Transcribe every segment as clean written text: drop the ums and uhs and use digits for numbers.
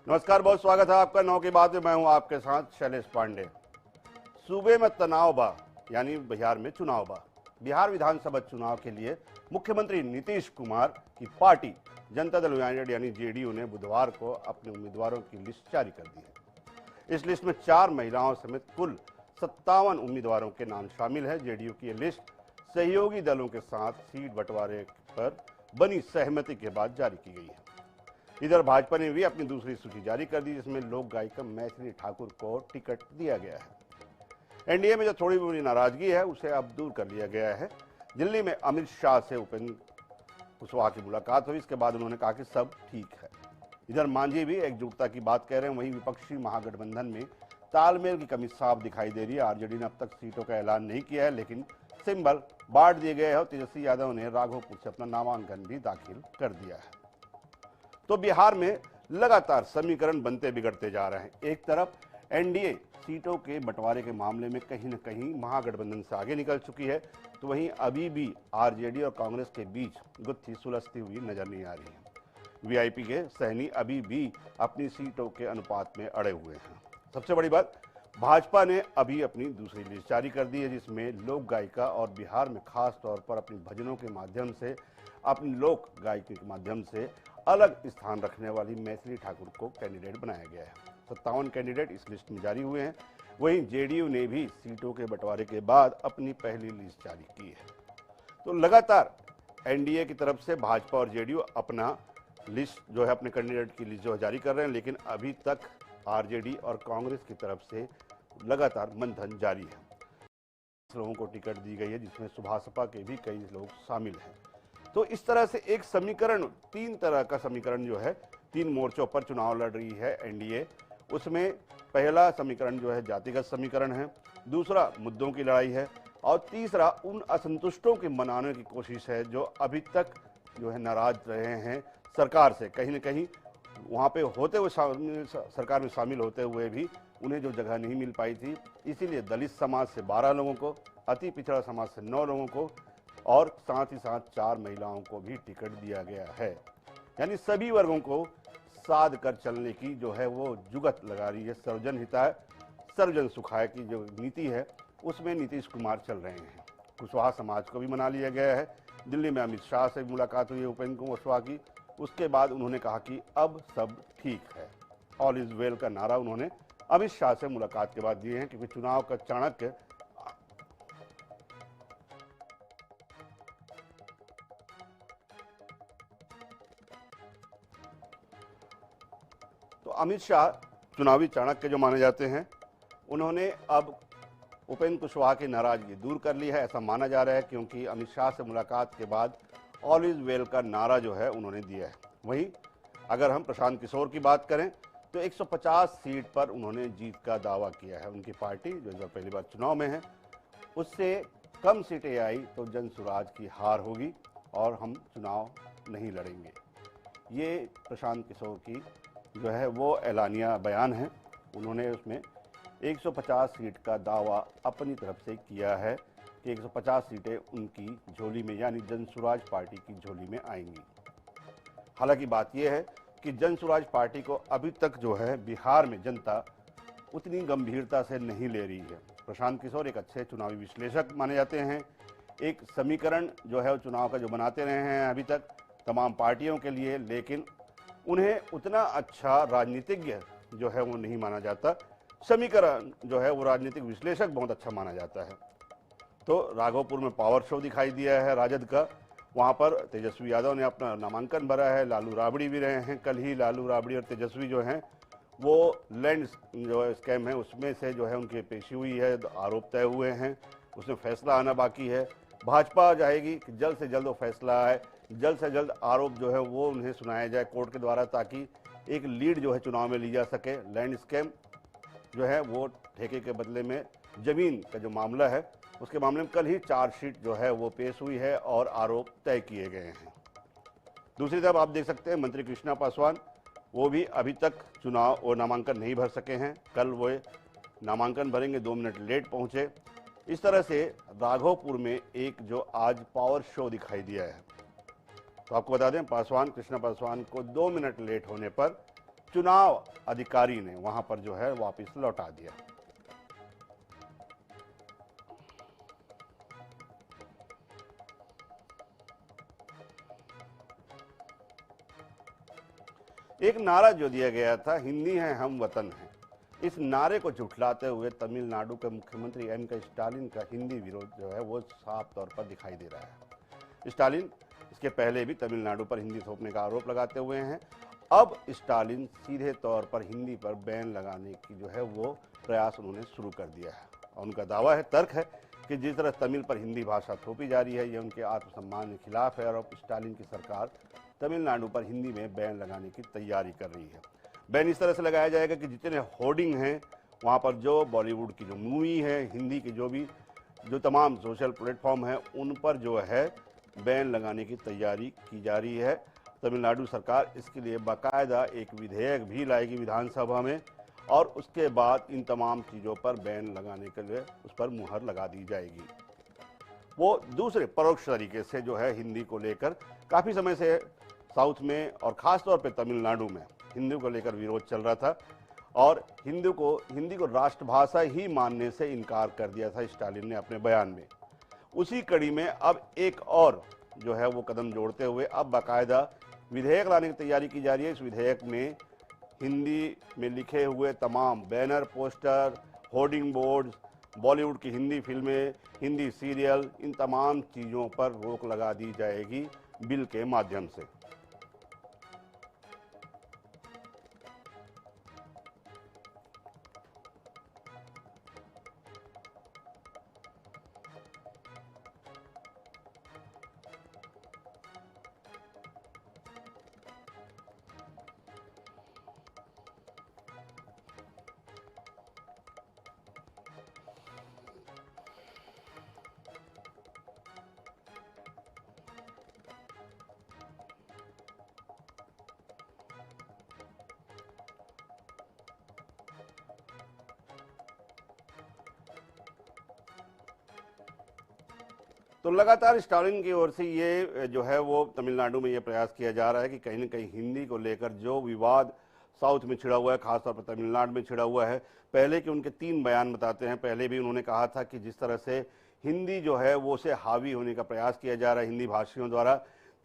नमस्कार, बहुत स्वागत है आपका 9 की बात में। मैं हूं आपके साथ शैलेश पांडे। सूबे में तनाव बा, यानी बिहार में चुनाव बा। बिहार विधानसभा चुनाव के लिए मुख्यमंत्री नीतीश कुमार की पार्टी जनता दल यूनाइटेड यानी जेडीयू ने बुधवार को अपने उम्मीदवारों की लिस्ट जारी कर दी है। इस लिस्ट में 4 महिलाओं समेत कुल 57 उम्मीदवारों के नाम शामिल है। जेडीयू की यह लिस्ट सहयोगी दलों के साथ सीट बंटवारे पर बनी सहमति के बाद जारी की गई है। इधर भाजपा ने भी अपनी दूसरी सूची जारी कर दी, जिसमें लोक गायिका मैथिली ठाकुर को टिकट दिया गया है। एनडीए में जो थोड़ी बहुत नाराजगी है उसे अब दूर कर लिया गया है। दिल्ली में अमित शाह से उपेंद्र कुशवाहा की मुलाकात हुई, इसके बाद उन्होंने कहा कि सब ठीक है। इधर मांझी भी एकजुटता की बात कह रहे हैं। वहीं विपक्षी महागठबंधन में तालमेल की कमी साफ दिखाई दे रही है। आरजेडी ने अब तक सीटों का ऐलान नहीं किया है, लेकिन सिंबल बांट दिए गए हैं और तेजस्वी यादव ने राघोपुर से अपना नामांकन भी दाखिल कर दिया है। तो बिहार में लगातार समीकरण बनते बिगड़ते जा रहे हैं। एक तरफ एनडीए सीटों के बंटवारे के मामले में कहीं न कहीं महागठबंधन से आगे निकल चुकी है, तो वहीं अभी भी आरजेडी और कांग्रेस के बीच गुत्थी सुलझती हुई नजर नहीं आ रही है। वीआईपी के सहनी अभी भी अपनी सीटों के अनुपात में अड़े हुए हैं। सबसे बड़ी बात, भाजपा ने अभी अपनी दूसरी लिस्ट जारी कर दी है, जिसमें लोक गायिका और बिहार में खास तौर पर अपनी भजनों के माध्यम से, अपनी लोक गायकी के माध्यम से अलग स्थान रखने वाली मैथिली ठाकुर को कैंडिडेट बनाया गया है। 57 कैंडिडेट इस लिस्ट में जारी हुए हैं। वहीं जेडीयू ने भी सीटों के बंटवारे के बाद अपनी पहली लिस्ट जारी की है। तो लगातार एनडीए की तरफ से भाजपा और जेडीयू अपना लिस्ट जो है, अपने कैंडिडेट की लिस्ट जो जारी कर रहे हैं, लेकिन अभी तक आरजेडी और कांग्रेस की तरफ से लगातार मंथन जारी है। लोगों को टिकट दी गई है, जिसमें सुभाषपा के भी कई लोग शामिल हैं। तो इस तरह से एक समीकरण, 3 तरह का समीकरण जो है, 3 मोर्चों पर चुनाव लड़ रही है एनडीए। उसमें पहला समीकरण जो है जातिगत समीकरण है, दूसरा मुद्दों की लड़ाई है और तीसरा उन असंतुष्टों के मनाने की कोशिश है जो अभी तक जो है नाराज रहे हैं सरकार से। कहीं न कहीं वहाँ पे होते हुए, सरकार में शामिल होते हुए भी उन्हें जो जगह नहीं मिल पाई थी, इसीलिए दलित समाज से 12 लोगों को, अति पिछड़ा समाज से 9 लोगों को और साथ ही साथ 4 महिलाओं को भी टिकट दिया गया है। यानी सभी वर्गों को साध कर चलने की जो है वो जुगत लगा रही है। सर्वजन हिताय सर्वजन सुखाय की जो नीति है, उसमें नीतीश कुमार चल रहे हैं। कुशवाहा समाज को भी मना लिया गया है। दिल्ली में अमित शाह से मुलाकात हुई है उपेंद्र कुशवाहा की। उसके बाद उन्होंने कहा कि अब सब ठीक है। ऑल इज वेल का नारा उन्होंने अमित शाह से मुलाकात के बाद दिए हैं, क्योंकि चुनाव का चाणक्य तो अमित शाह चुनावी चाणक्य जो माने जाते हैं, उन्होंने अब उपेंद्र कुशवाहा की नाराजगी दूर कर ली है, ऐसा माना जा रहा है, क्योंकि अमित शाह से मुलाकात के बाद ऑल इज वेल का नारा जो है उन्होंने दिया है। वहीं अगर हम प्रशांत किशोर की बात करें तो 150 सीट पर उन्होंने जीत का दावा किया है। उनकी पार्टी जो इस बार पहली बार चुनाव में है, उससे कम सीटें आई तो जन सुराज की हार होगी और हम चुनाव नहीं लड़ेंगे। ये प्रशांत किशोर की जो है वो ऐलानिया बयान है। उन्होंने उसमें 150 सीट का दावा अपनी तरफ से किया है कि 150 सीटें उनकी झोली में, यानी जनसुराज पार्टी की झोली में आएंगी। हालांकि बात यह है कि जनसुराज पार्टी को अभी तक जो है बिहार में जनता उतनी गंभीरता से नहीं ले रही है। प्रशांत किशोर एक अच्छे चुनावी विश्लेषक माने जाते हैं। एक समीकरण जो है चुनाव का जो बनाते रहे हैं अभी तक तमाम पार्टियों के लिए, लेकिन उन्हें उतना अच्छा राजनीतिज्ञ जो है वो नहीं माना जाता। समीकरण जो है वो राजनीतिक विश्लेषक बहुत अच्छा माना जाता है। तो राघोपुर में पावर शो दिखाई दिया है राजद का। वहाँ पर तेजस्वी यादव ने अपना नामांकन भरा है। लालू राबड़ी भी रहे हैं। कल ही लालू राबड़ी और तेजस्वी जो हैं वो लैंड जो स्कैम है उसमें से जो है उनकी पेशी हुई है, आरोप तय हुए हैं, उसमें फैसला आना बाकी है। भाजपा चाहेगी कि जल्द से जल्द वो फैसला आए, जल्द से जल्द आरोप जो है वो उन्हें सुनाया जाए कोर्ट के द्वारा, ताकि एक लीड जो है चुनाव में ली जा सके। लैंड स्कैम जो है वो ठेके के बदले में जमीन का जो मामला है, उसके मामले में कल ही चार्जशीट जो है वो पेश हुई है और आरोप तय किए गए हैं। दूसरी तरफ आप देख सकते हैं मंत्री कृष्णा पासवान, वो भी अभी तक चुनाव और नामांकन नहीं भर सके हैं। कल वो नामांकन भरेंगे, 2 मिनट लेट पहुंचे। इस तरह से राघोपुर में एक जो आज पावर शो दिखाई दिया है। तो आपको बता दें, कृष्णा पासवान को 2 मिनट लेट होने पर चुनाव अधिकारी ने वहां पर जो है वापस लौटा दिया। एक नारा जो दिया गया था, हिंदी है हम वतन है, इस नारे को झुठलाते हुए तमिलनाडु के मुख्यमंत्री M.K. स्टालिन का हिंदी विरोध जो है वो साफ तौर पर दिखाई दे रहा है। स्टालिन इसके पहले भी तमिलनाडु पर हिंदी थोपने का आरोप लगाते हुए हैं। अब स्टालिन सीधे तौर पर हिंदी पर बैन लगाने की जो है वो प्रयास उन्होंने शुरू कर दिया है। और उनका दावा है, तर्क है कि जिस तरह तमिल पर हिंदी भाषा थोपी जा रही है, ये उनके आत्मसम्मान के खिलाफ है और अब स्टालिन की सरकार तमिलनाडु पर हिंदी में बैन लगाने की तैयारी कर रही है। बैन इस तरह से लगाया जाएगा कि जितने होर्डिंग हैं वहाँ पर, जो बॉलीवुड की जो मूवी है, हिंदी की जो तमाम सोशल प्लेटफॉर्म है, उन पर जो है बैन लगाने की तैयारी की जा रही है। तमिलनाडु सरकार इसके लिए बाकायदा एक विधेयक भी लाएगी विधानसभा में और उसके बाद इन तमाम चीज़ों पर बैन लगाने के लिए उस पर मुहर लगा दी जाएगी। वो दूसरे परोक्ष तरीके से जो है हिंदी को लेकर काफ़ी समय से साउथ में और ख़ासतौर पे तमिलनाडु में हिंदी को लेकर विरोध चल रहा था और हिंदी को राष्ट्रभाषा ही मानने से इनकार कर दिया था स्टालिन ने अपने बयान में। उसी कड़ी में अब एक और जो है वो कदम जोड़ते हुए अब बाकायदा विधेयक लाने की तैयारी की जा रही है। इस विधेयक में हिंदी में लिखे हुए तमाम banner, poster, hoarding boards, Bollywood की हिंदी फिल्में, हिंदी सीरियल, इन तमाम चीज़ों पर रोक लगा दी जाएगी बिल के माध्यम से। तो लगातार स्टालिन की ओर से ये जो है वो तमिलनाडु में ये प्रयास किया जा रहा है कि कहीं न कहीं हिंदी को लेकर जो विवाद साउथ में छिड़ा हुआ है, खासतौर पर तमिलनाडु में छिड़ा हुआ है। पहले के उनके 3 बयान बताते हैं। पहले भी उन्होंने कहा था कि जिस तरह से हिंदी जो है वो उसे हावी होने का प्रयास किया जा रहा है, हिंदी भाषियों द्वारा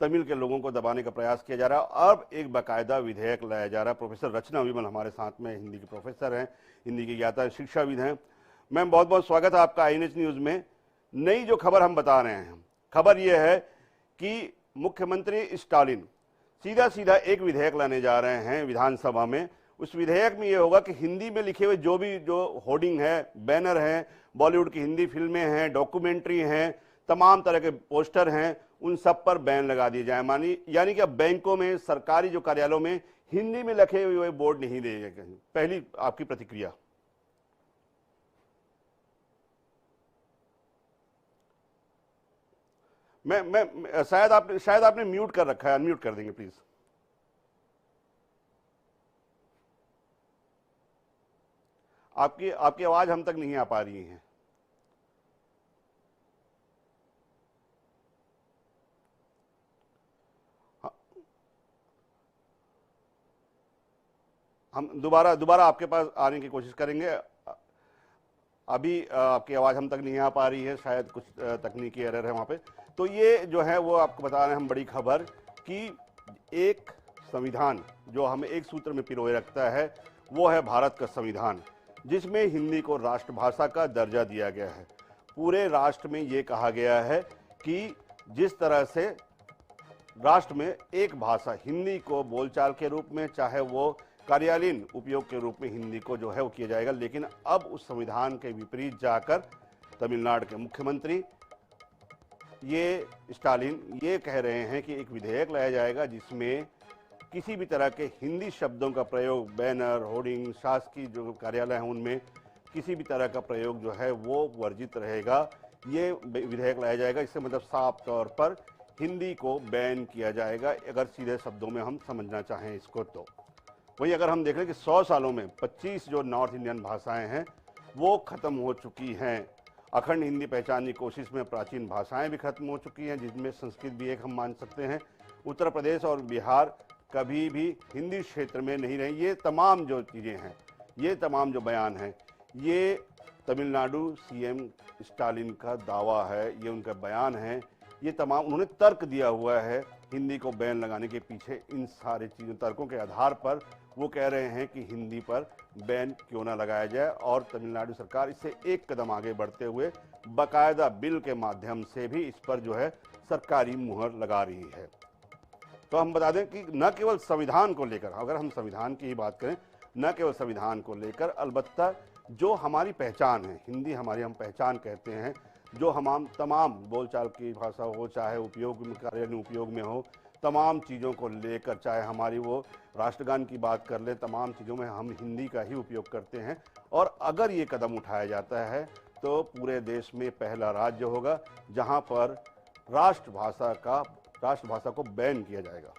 तमिल के लोगों को दबाने का प्रयास किया जा रहा है। अब एक बाकायदा विधेयक लाया जा रहा है। प्रोफेसर रचना विमल हमारे साथ में हिंदी के प्रोफेसर हैं, हिंदी की ज्ञाता शिक्षाविद हैं। मैम, बहुत बहुत स्वागत है आपका INH न्यूज़ में। नई जो खबर हम बता रहे हैं, खबर यह है कि मुख्यमंत्री स्टालिन सीधा सीधा एक विधेयक लाने जा रहे हैं विधानसभा में। उस विधेयक में यह होगा कि हिंदी में लिखे हुए जो होर्डिंग है, बैनर हैं, बॉलीवुड की हिंदी फिल्में हैं, डॉक्यूमेंट्री हैं, तमाम तरह के पोस्टर हैं, उन सब पर बैन लगा दिए जाए। यानी कि अब बैंकों में, सरकारी जो कार्यालयों में हिंदी में लिखे हुए बोर्ड नहीं दिए जाएंगे। पहली आपकी प्रतिक्रिया? मैं शायद आपने म्यूट कर रखा है, अनम्यूट कर देंगे प्लीज। आपकी आवाज हम तक नहीं आ पा रही है। हम दोबारा आपके पास आने की कोशिश करेंगे। अभी आपकी आवाज़ हम तक नहीं आ पा रही है, शायद कुछ तकनीकी एरर है वहाँ पे। तो ये जो है वो आपको बता रहे हैं हम बड़ी खबर कि एक संविधान जो हमें एक सूत्र में पिरोए रखता है वो है भारत का संविधान, जिसमें हिंदी को राष्ट्रभाषा का दर्जा दिया गया है। पूरे राष्ट्र में ये कहा गया है कि जिस तरह से राष्ट्र में एक भाषा हिंदी को बोलचाल के रूप में, चाहे वो कार्यालयीन उपयोग के रूप में हिंदी को जो है वो किया जाएगा। लेकिन अब उस संविधान के विपरीत जाकर तमिलनाडु के मुख्यमंत्री स्टालिन ये कह रहे हैं कि एक विधेयक लाया जाएगा जिसमें किसी भी तरह के हिंदी शब्दों का प्रयोग, बैनर, होर्डिंग, शासकीय जो कार्यालय हैं उनमें किसी भी तरह का प्रयोग जो है वो वर्जित रहेगा। ये विधेयक लाया जाएगा। इससे मतलब साफ तौर पर हिंदी को बैन किया जाएगा, अगर सीधे शब्दों में हम समझना चाहें इसको तो। वहीं अगर हम देखें कि 100 सालों में 25 जो नॉर्थ इंडियन भाषाएं हैं वो खत्म हो चुकी हैं। अखंड हिंदी पहचानने की कोशिश में प्राचीन भाषाएं भी खत्म हो चुकी हैं, जिसमें संस्कृत भी एक हम मान सकते हैं। उत्तर प्रदेश और बिहार कभी भी हिंदी क्षेत्र में नहीं रही। ये तमाम जो चीज़ें हैं, ये तमाम जो बयान हैं, ये तमिलनाडु सीएम स्टालिन का दावा है, ये उनका बयान है। ये तमाम उन्होंने तर्क दिया हुआ है हिंदी को बैन लगाने के पीछे। इन सारे चीज़ों तर्कों के आधार पर वो कह रहे हैं कि हिंदी पर बैन क्यों ना लगाया जाए, और तमिलनाडु सरकार इससे एक कदम आगे बढ़ते हुए बाकायदा बिल के माध्यम से भी इस पर जो है सरकारी मुहर लगा रही है। तो हम बता दें कि न केवल संविधान को लेकर, अगर हम संविधान की ही बात करें, न केवल संविधान को लेकर, अलबत्ता जो हमारी पहचान है, हिंदी हमारी हम पहचान कहते हैं, जो हम तमाम बोलचाल की भाषा हो, चाहे उपयोग में, कार्यालय उपयोग में हो, तमाम चीज़ों को लेकर, चाहे हमारी वो राष्ट्रगान की बात कर ले, तमाम चीज़ों में हम हिंदी का ही उपयोग करते हैं। और अगर ये कदम उठाया जाता है तो पूरे देश में पहला राज्य होगा जहां पर राष्ट्रभाषा को बैन किया जाएगा।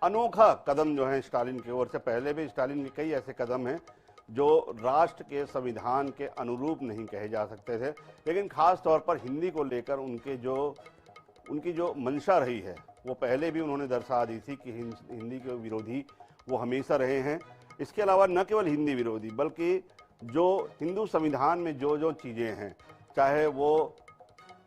अनोखा कदम जो है स्टालिन की ओर से, पहले भी स्टालिन के कई ऐसे कदम हैं जो राष्ट्र के संविधान के अनुरूप नहीं कहे जा सकते थे, लेकिन खास तौर पर हिंदी को लेकर उनकी जो मंशा रही है वो पहले भी उन्होंने दर्शा दी थी कि हिंदी के विरोधी वो हमेशा रहे हैं। इसके अलावा न केवल हिंदी विरोधी, बल्कि जो हिंदू संविधान में जो जो चीज़ें हैं, चाहे वो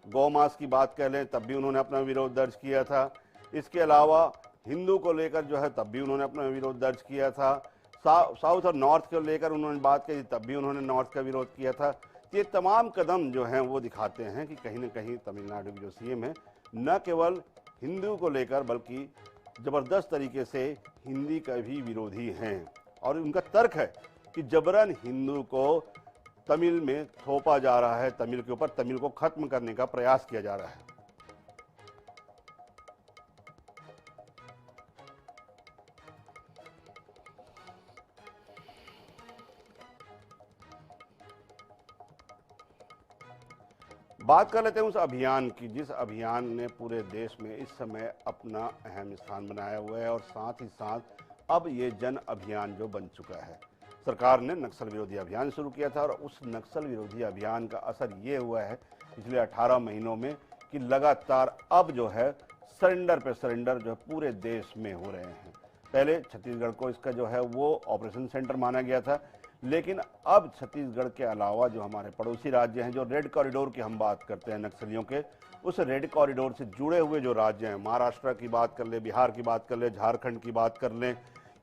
गौमांस की बात कर लें तब भी उन्होंने अपना विरोध दर्ज किया था। इसके अलावा हिंदू को लेकर जो है तब भी उन्होंने अपना विरोध दर्ज किया था। साउथ और नॉर्थ को लेकर उन्होंने बात की तब भी उन्होंने नॉर्थ का विरोध किया था। ये तमाम कदम जो हैं वो दिखाते हैं कि कहीं ना कहीं तमिलनाडु के जो सीएम है न केवल हिंदू को लेकर बल्कि ज़बरदस्त तरीके से हिंदी का भी विरोधी हैं। और उनका तर्क है कि जबरन हिंदू को तमिल में थोपा जा रहा है, तमिल के ऊपर, तमिल को खत्म करने का प्रयास किया जा रहा है। बात कर लेते हैं उस अभियान की, जिस अभियान ने पूरे देश में इस समय अपना अहम स्थान बनाया हुआ है, और साथ ही साथ अब ये जन अभियान जो बन चुका है। सरकार ने नक्सल विरोधी अभियान शुरू किया था और उस नक्सल विरोधी अभियान का असर ये हुआ है पिछले 18 महीनों में कि लगातार अब जो है सरेंडर पे सरेंडर जो है पूरे देश में हो रहे हैं। पहले छत्तीसगढ़ को इसका जो है वो ऑपरेशन सेंटर माना गया था, लेकिन अब छत्तीसगढ़ के अलावा जो हमारे पड़ोसी राज्य हैं, जो रेड कॉरिडोर की हम बात करते हैं नक्सलियों के, उस रेड कॉरिडोर से जुड़े हुए जो राज्य हैं, महाराष्ट्र की बात कर लें, बिहार की बात कर लें, झारखंड की बात कर लें,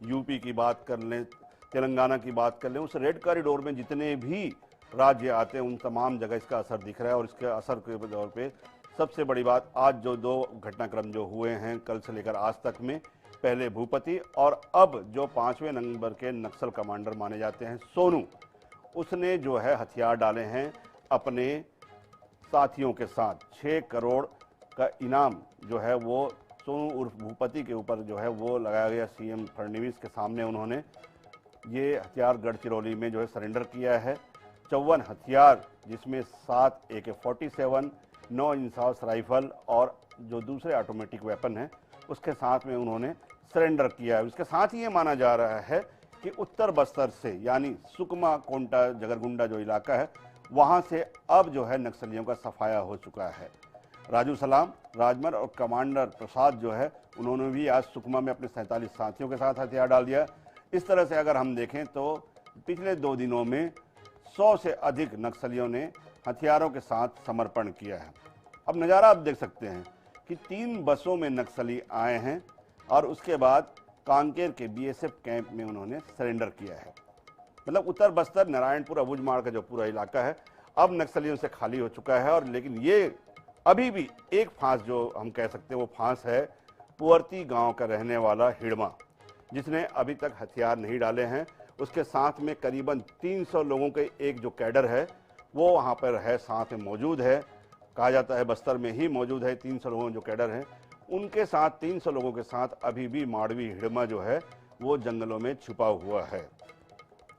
यूपी की बात कर लें, तेलंगाना की बात कर लें, उस रेड कॉरिडोर में जितने भी राज्य आते हैं उन तमाम जगह इसका असर दिख रहा है। और इसके असर के तौर पे सबसे बड़ी बात, आज जो 2 घटनाक्रम जो हुए हैं कल से लेकर आज तक में, पहले भूपति और अब जो 5वें नंबर के नक्सल कमांडर माने जाते हैं सोनू, उसने जो है हथियार डाले हैं अपने साथियों के साथ। 6 करोड़ का इनाम जो है वो सोनू उर्फ भूपति के ऊपर जो है वो लगाया गया। सीएम फडणवीस के सामने उन्होंने ये हथियार गढ़चिरौली में जो है सरेंडर किया है। 54 हथियार, जिसमें 7 AK-47, 9 इंसास राइफल और जो दूसरे ऑटोमेटिक वेपन हैं उसके साथ में उन्होंने सरेंडर किया है। इसके साथ ही ये माना जा रहा है कि उत्तर बस्तर से, यानी सुकमा, कोंटा, जगरगुंडा जो इलाका है, वहाँ से अब जो है नक्सलियों का सफाया हो चुका है। राजू सलाम, राजमर और कमांडर प्रसाद जो है उन्होंने भी आज सुकमा में अपने 47 साथियों के साथ हथियार डाल दिया। इस तरह से अगर हम देखें तो पिछले 2 दिनों में 100 से अधिक नक्सलियों ने हथियारों के साथ समर्पण किया है। अब नज़ारा आप देख सकते हैं कि 3 बसों में नक्सली आए हैं और उसके बाद कांकेर के BSF कैंप में उन्होंने सरेंडर किया है। मतलब उत्तर बस्तर, नारायणपुर, अबूझमाड़ का जो पूरा इलाका है अब नक्सलियों से खाली हो चुका है। और लेकिन ये अभी भी एक फांस जो हम कह सकते हैं वो फांस है पुअर्ती गांव का रहने वाला हिड़मा, जिसने अभी तक हथियार नहीं डाले हैं। उसके साथ में करीबन 300 लोगों के एक जो कैडर है वो वहाँ पर है, साथ में मौजूद है। कहा जाता है बस्तर में ही मौजूद है 300 लोगों जो कैडर हैं, उनके साथ 300 लोगों के साथ अभी भी माड़वी हिड़मा जो है वो जंगलों में छुपा हुआ है।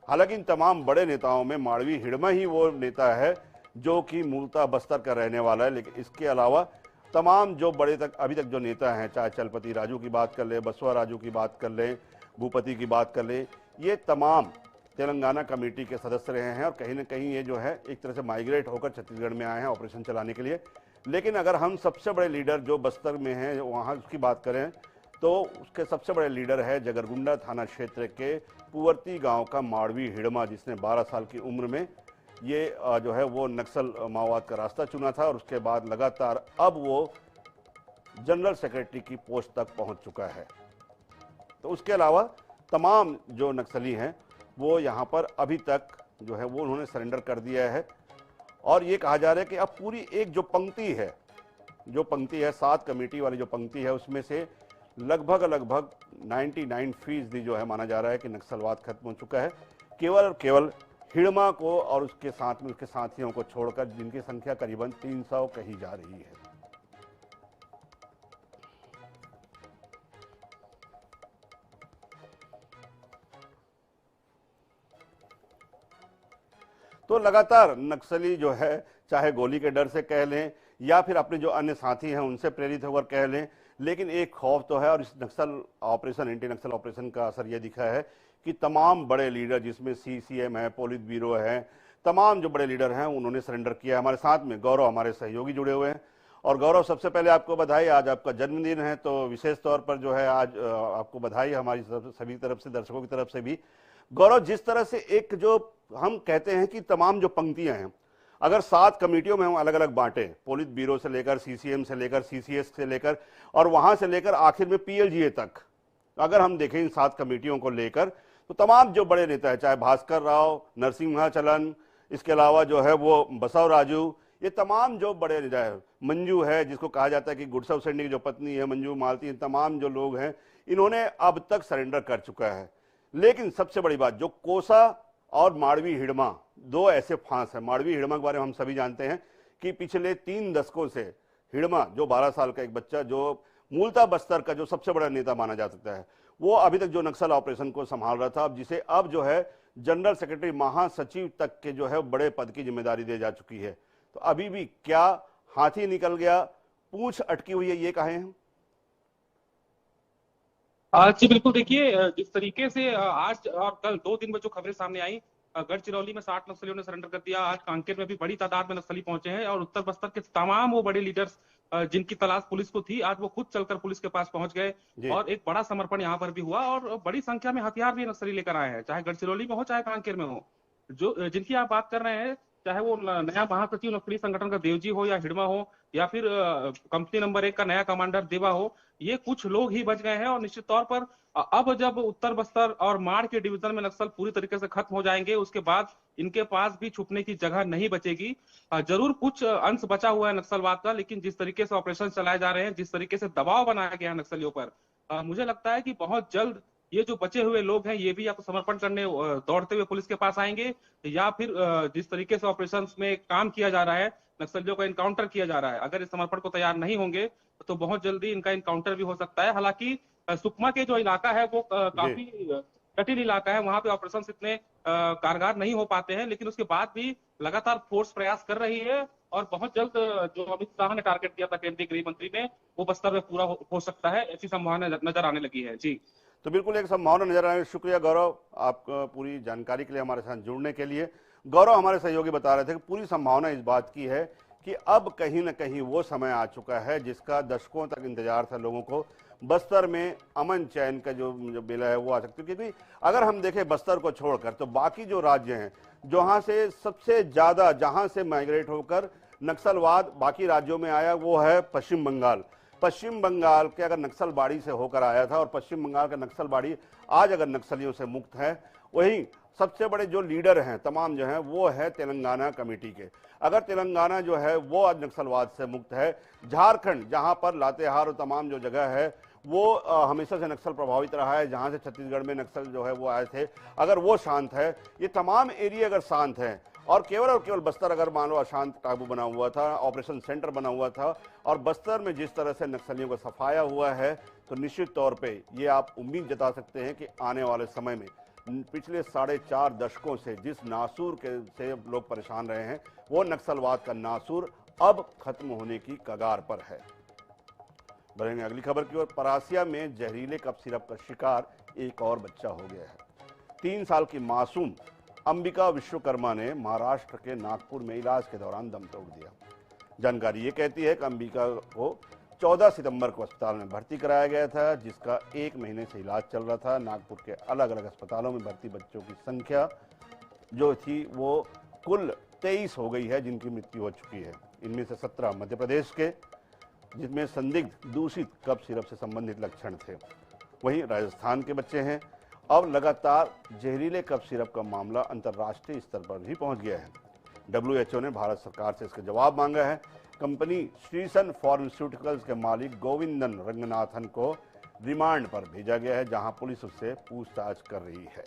हालांकि इन तमाम बड़े नेताओं में माड़वी हिड़मा ही वो नेता है जो कि मूलतः बस्तर का रहने वाला है। लेकिन इसके अलावा तमाम जो बड़े तक अभी तक जो नेता हैं, चाहे चलपति राजू की बात कर लें, बसवा राजू की बात कर लें, भूपति की बात कर लें, ये तमाम तेलंगाना कमेटी के सदस्य रहे हैं और कहीं ना कहीं ये जो है एक तरह से माइग्रेट होकर छत्तीसगढ़ में आए हैं ऑपरेशन चलाने के लिए। लेकिन अगर हम सबसे बड़े लीडर जो बस्तर में हैं वहाँ उसकी बात करें तो उसके सबसे बड़े लीडर है जगरगुंडा थाना क्षेत्र के पुवर्ती गांव का माड़वी हिड़मा, जिसने 12 साल की उम्र में ये जो है वो नक्सल माओवाद का रास्ता चुना था और उसके बाद लगातार अब वो जनरल सेक्रेटरी की पोस्ट तक पहुंच चुका है। तो उसके अलावा तमाम जो नक्सली हैं वो यहाँ पर अभी तक जो है वो उन्होंने सरेंडर कर दिया है और ये कहा जा रहा है कि अब पूरी एक जो पंक्ति है 7 कमेटी वाली जो पंक्ति है उसमें से लगभग 99% जो है माना जा रहा है कि नक्सलवाद खत्म हो चुका है। केवल और केवल हिड़मा को और उसके साथ में उसके साथियों को छोड़कर, जिनकी संख्या करीबन 300 कही जा रही है। तो लगातार नक्सली जो है चाहे गोली के डर से कह लें या फिर अपने जो अन्य साथी हैं उनसे प्रेरित होकर कह लें, लेकिन एक खौफ तो है और इस नक्सल ऑपरेशन, एंटी नक्सल ऑपरेशन का असर यह दिखा है कि तमाम बड़े लीडर जिसमें सीसीएम है, पोलित ब्यूरो है, तमाम जो बड़े लीडर हैं उन्होंने सरेंडर किया। हमारे साथ में गौरव हमारे सहयोगी जुड़े हुए हैं। और गौरव, सबसे पहले आपको बधाई, आज आपका जन्मदिन है तो विशेष तौर पर जो है आज आपको बधाई हमारी सभी तरफ से, दर्शकों की तरफ से भी। गौरव, जिस तरह से एक जो हम कहते हैं कि तमाम जो पंक्तियां हैं अगर 7 कमेटियों में हम अलग अलग बांटे, पोलित ब्यूरो से लेकर सीसीएम से लेकर सीसीएस से लेकर और वहां से लेकर आखिर में पीएलजीए तक, अगर हम देखें इन 7 कमेटियों को लेकर तो तमाम जो बड़े नेता है, चाहे भास्कर राव, नरसिम्हाचलन, इसके अलावा जो है वो बसव राजू, ये तमाम जो बड़े नेता है, मंजू है जिसको कहा जाता है कि गुरसव सैनी की जो पत्नी है मंजू मालती, तमाम जो लोग हैं इन्होंने अब तक सरेंडर कर चुका है। लेकिन सबसे बड़ी बात, जो कोसा और माड़वी हिड़मा, 2 ऐसे फांस हैं। माड़वी हिड़मा के बारे में हम सभी जानते हैं कि पिछले 3 दशकों से हिड़मा, जो 12 साल का एक बच्चा जो मूलतः बस्तर का जो सबसे बड़ा नेता माना जा सकता है, वो अभी तक जो नक्सल ऑपरेशन को संभाल रहा था, अब जिसे अब जो है जनरल सेक्रेटरी, महासचिव तक के जो है बड़े पद की जिम्मेदारी दी जा चुकी है। तो अभी भी क्या हाथी निकल गया, पूंछ अटकी हुई है, ये कहे हैं? जी बिल्कुल। देखिए, जिस तरीके से आज और कल 2 दिन में जो खबरें सामने आई, गढ़चिरौली में 60 नक्सलियों ने सरेंडर कर दिया, आज कांकेर में भी बड़ी तादाद में नक्सली पहुंचे हैं और उत्तर बस्तर के तमाम वो बड़े लीडर्स जिनकी तलाश पुलिस को थी, आज वो खुद चलकर पुलिस के पास पहुंच गए और एक बड़ा समर्पण यहाँ पर भी हुआ और बड़ी संख्या में हथियार भी नक्सली लेकर आए हैं, चाहे गढ़चिरौली में हो चाहे कांकेर में हो। जो जिनकी आप बात कर रहे हैं, चाहे वो नया महासचिव नक्सली संगठन का देवजी हो या हिड़मा हो या फिर कंपनी नंबर 1 का नया कमांडर देवा हो, ये कुछ लोग ही बच गए हैं। और निश्चित तौर पर अब जब उत्तर बस्तर और माड़ के डिवीजन में नक्सल पूरी तरीके से खत्म हो जाएंगे, उसके बाद इनके पास भी छुपने की जगह नहीं बचेगी। जरूर कुछ अंश बचा हुआ है नक्सलवाद का, लेकिन जिस तरीके से ऑपरेशन चलाए जा रहे हैं, जिस तरीके से दबाव बनाया गया है नक्सलियों पर, मुझे लगता है कि बहुत जल्द ये जो बचे हुए लोग हैं ये भी या तो समर्पण करने दौड़ते हुए पुलिस के पास आएंगे, या फिर जिस तरीके से ऑपरेशन में काम किया जा रहा है, नक्सलियों का इनकाउंटर किया जा रहा है, अगर इस समर्पण को तैयार नहीं होंगे तो बहुत जल्दी इनका इनकाउंटर भी हो सकता है। हालांकि सुकमा के जो इलाका है वो काफी जटिल इलाका है, वहां पे ऑपरेशन इतने कारगर नहीं हो पाते हैं, लेकिन उसके बाद भी लगातार फोर्स प्रयास कर रही है और बहुत जल्द जो अमित शाह ने टारगेट किया था केंद्रीय गृह मंत्री ने, वो बस्तर में पूरा हो सकता है, ऐसी संभावना नजर आने लगी है। जी, तो बिल्कुल एक संभावना नजर आने। शुक्रिया गौरव, आपको पूरी जानकारी के लिए, हमारे साथ जुड़ने के लिए। गौरव, हमारे सहयोगी बता रहे थे कि पूरी संभावना इस बात की है कि अब कहीं न कहीं वो समय आ चुका है जिसका दशकों तक इंतजार था लोगों को, बस्तर में अमन चैन का जो बेला है वो आ सकती है। क्योंकि अगर हम देखें बस्तर को छोड़कर तो बाकी जो राज्य हैं जहां से सबसे ज्यादा, जहां से माइग्रेट होकर नक्सलवाद बाकी राज्यों में आया, वो है पश्चिम बंगाल। पश्चिम बंगाल के अगर नक्सलबाड़ी से होकर आया था और पश्चिम बंगाल का नक्सलबाड़ी आज अगर नक्सलियों से मुक्त है, वहीं सबसे बड़े जो लीडर हैं तमाम जो हैं वो है तेलंगाना कमेटी के। अगर तेलंगाना जो है वो आज नक्सलवाद से मुक्त है, झारखंड जहां पर लातेहार और तमाम जो जगह है वो हमेशा से नक्सल प्रभावित रहा है, जहां से छत्तीसगढ़ में नक्सल जो है वो आए थे, अगर वो शांत है, ये तमाम एरिया अगर शांत है और केवल बस्तर अगर मान लो अशांत काबू बना हुआ था, ऑपरेशन सेंटर बना हुआ था और बस्तर में जिस तरह से नक्सलियों को सफाया हुआ है, तो निश्चित तौर पे ये आप उम्मीद जता सकते हैं कि आने वाले समय में पिछले 4.5 दशकों से जिस नासूर के से लोग परेशान रहे हैं, वो नक्सलवाद का नासूर अब खत्म होने की कगार पर है। बढ़ेंगे अगली खबर की ओर। परासिया में जहरीले कफ सिरप का शिकार एक और बच्चा हो गया है। 3 साल की मासूम अंबिका विश्वकर्मा ने महाराष्ट्र के नागपुर में इलाज के दौरान दम तोड़ दिया। जानकारी ये कहती है कि अंबिका को 14 सितंबर को अस्पताल में भर्ती कराया गया था, जिसका 1 महीने से इलाज चल रहा था। नागपुर के अलग अलग अस्पतालों में भर्ती बच्चों की संख्या जो थी वो कुल 23 हो गई है, जिनकी मृत्यु हो चुकी है। इनमें से 17 मध्य प्रदेश के, जिसमें संदिग्ध दूषित कफ सिरप से संबंधित लक्षण थे। वहीं राजस्थान के बच्चे हैं। अब लगातार जहरीले कफ सिरप का मामला अंतर्राष्ट्रीय स्तर पर भी पहुंच गया है। WHO ने भारत सरकार से इसका जवाब मांगा है। कंपनी श्रीसन फार्मास्यूटिकल्स के मालिक गोविंदन रंगनाथन को रिमांड पर भेजा गया है, जहां पुलिस उससे पूछताछ कर रही है।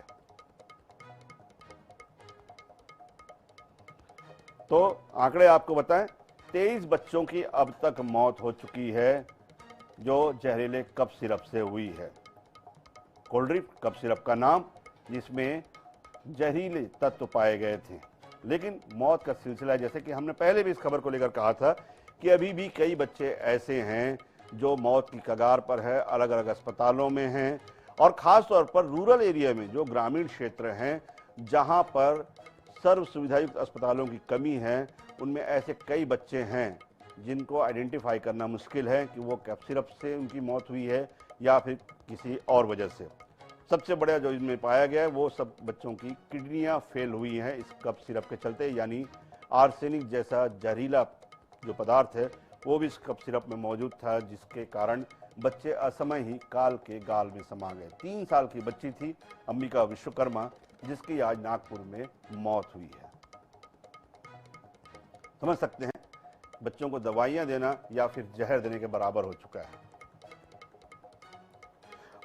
तो आंकड़े आपको बताएं, 23 बच्चों की अब तक मौत हो चुकी है जो जहरीले कफ सिरप से हुई है। कोल्ड ड्रिंक कफ सिरप का नाम, जिसमें जहरीले तत्व पाए गए थे, लेकिन मौत का सिलसिला, जैसे कि हमने पहले भी इस खबर को लेकर कहा था कि अभी भी कई बच्चे ऐसे हैं जो मौत की कगार पर है, अलग अलग अस्पतालों में हैं, और ख़ास तौर पर रूरल एरिया में, जो ग्रामीण क्षेत्र हैं जहां पर सर्व सुविधायुक्त अस्पतालों की कमी है, उनमें ऐसे कई बच्चे हैं जिनको आइडेंटिफाई करना मुश्किल है कि वो कफ सिरप से उनकी मौत हुई है या फिर किसी और वजह से। सबसे बड़ा जो इसमें पाया गया है वो सब बच्चों की किडनियां फेल हुई हैं इस कफ सिरप के चलते, यानी आर्सेनिक जैसा जहरीला जो पदार्थ है वो भी इस कफ सिरप में मौजूद था, जिसके कारण बच्चे असमय ही काल के गाल में समा गए। 3 साल की बच्ची थी अंबिका विश्वकर्मा, जिसकी आज नागपुर में मौत हुई है। समझ सकते हैं, बच्चों को दवाइयां देना या फिर जहर देने के बराबर हो चुका है।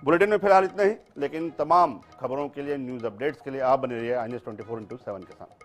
बुलेटिन में फिलहाल इतना ही, लेकिन तमाम खबरों के लिए, न्यूज अपडेट्स के लिए आप बने रहिए INS 24/7 के साथ।